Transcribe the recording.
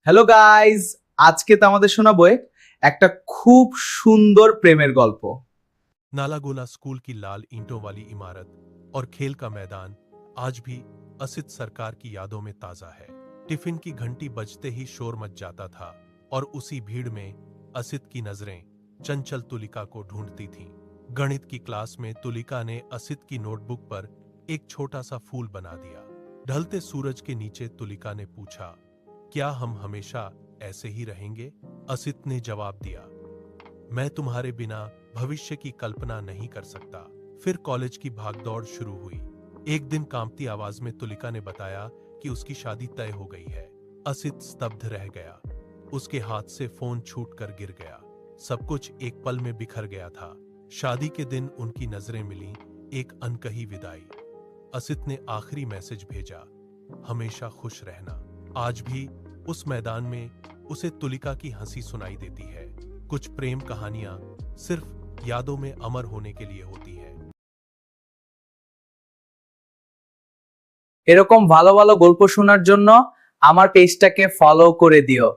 Hello guys, আজকে তো আমাদের শোনাবো একটা খুব সুন্দর প্রেমের গল্প। नालागोला स्कूल की लाल ईंटों वाली इमारत और खेल का मैदान आज भी असित सरकार की यादों में ताजा है। टिफिन की घंटी बजते ही शोर मच जाता था और उसी भीड़ में असित की नजरें चंचल तुलिका को ढूंढती थीं। गणित की क्लास में तुलिका ने असित की नोटबुक पर एक छोटा सा फूल बना दिया। ढलते सूरज के नीचे तुलिका ने पूछा, क्या हम हमेशा ऐसे ही रहेंगे? असित ने जवाब दिया, मैं तुम्हारे बिना भविष्य की कल्पना नहीं कर सकता। फिर कॉलेज की भागदौड़ शुरू हुई। एक दिन कांपती आवाज में तुलिका ने बताया कि उसकी शादी तय हो गई है। असित स्तब्ध रह गया। उसके हाथ से फोन छूटकर गिर गया। सब कुछ एक पल में बिखर गया था। शादी के दिन उनकी नजरें मिली, एक अनकही विदाई। असित ने आखिरी मैसेज भेजा, हमेशा खुश रहना। आज भी उस मैदान में उसे तुलिका की हंसी सुनाई देती है। कुछ प्रेम कहानियां सिर्फ यादों में अमर होने के लिए होती हैं। এরকম ভালো ভালো গল্প শোনার জন্য আমার পেজটাকে ফলো করে দিও।